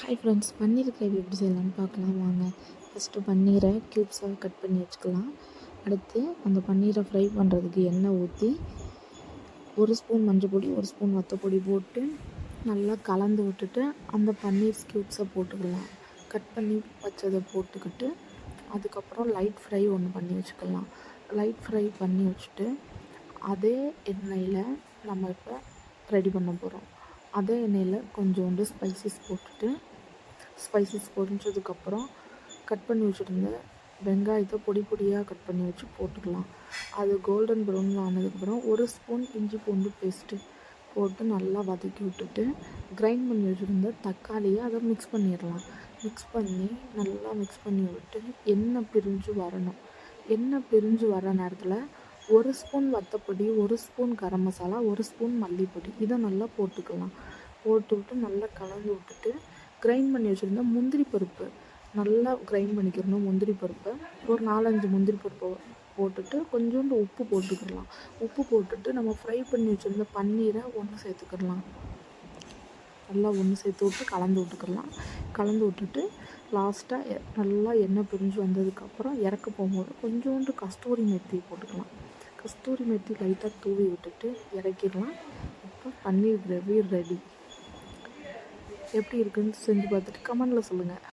Hi friends, பன்னீர் gravy எப்படி செய்யலாம்னு பார்க்கலாம் வாங்க. ஃபஸ்ட்டு பன்னீரை க்யூப்ஸாக கட் பண்ணி வச்சுக்கலாம். அடுத்து அந்த பன்னீரை ஃப்ரை பண்ணுறதுக்கு எண்ணெய் ஊற்றி 1 ஸ்பூன் மஞ்சள் பொடி 1 ஸ்பூன் வத்தப்பொடி போட்டு நல்லா கலந்து விட்டுட்டு அந்த பன்னீர் க்யூப்ஸை போட்டுக்கலாம். கட் பண்ணி வச்சதை போட்டுக்கிட்டு அதுக்கப்புறம் லைட் ஃப்ரை ஒன்று பண்ணி வச்சுக்கலாம். லைட் ஃப்ரை பண்ணி வச்சுட்டு அதே எண்ணெயில் நம்ம இப்போ ரெடி பண்ண போகிறோம். அதே எண்ணெயில் கொஞ்சோண்டு ஸ்பைசஸ் பொரிஞ்சதுக்கப்புறம் கட் பண்ணி வச்சுருந்த வெங்காயத்தை பொடி பொடியாக கட் பண்ணி வச்சு போட்டுக்கலாம். அது கோல்டன் ப்ரௌனில் ஆனதுக்கப்புறம் 1 ஸ்பூன் இஞ்சி பூண்டு பேஸ்ட்டு போட்டு நல்லா வதக்கி விட்டுட்டு கிரைண்ட் பண்ணி வச்சுருந்த தக்காளியை அதை மிக்ஸ் பண்ணிடலாம். நல்லா மிக்ஸ் பண்ணி விட்டு எண்ணெய் பிரிஞ்சு வரணும். எண்ணெய் பிரிஞ்சு வர நேரத்தில் 1 spoon வத்தப்பொடி 1 spoon garam masala 1 spoon மல்லிப்பொடி இதை நல்லா போட்டுக்கலாம். போட்டுவிட்டு நல்லா கலந்து விட்டுட்டு கிரைண்ட் பண்ணி வச்சுருந்தா முந்திரி பருப்பு நல்லா கிரைண்ட் பண்ணிக்கிறணும். முந்திரி பருப்பை ஒரு 4-5 முந்திரி பருப்பை போட்டுட்டு கொஞ்சோண்டு உப்பு போட்டுக்கிடலாம். உப்பு போட்டுட்டு நம்ம ஃப்ரை பண்ணி வச்சுருந்த பன்னீரை ஒன்று சேர்த்துக்கிடலாம். நல்லா ஒன்று சேர்த்து விட்டு கலந்து விட்டுக்கிடலாம். கலந்து விட்டுட்டு லாஸ்ட்டாக நல்லா எண்ணெய் பிரிஞ்சு வந்ததுக்கப்புறம் இறக்க போகும்போது கொஞ்சோண்டு கஸ்தூரி மெத்தி போட்டுக்கலாம். கஸ்தூரி மெத்தி லைட்டாக தூவி விட்டுட்டு இறக்கிடலாம். இப்போ பன்னீர் கிரேவி ரெடி. எப்படி இருக்குன்னு செஞ்சு பார்த்துட்டு கமெண்டில் சொல்லுங்கள்.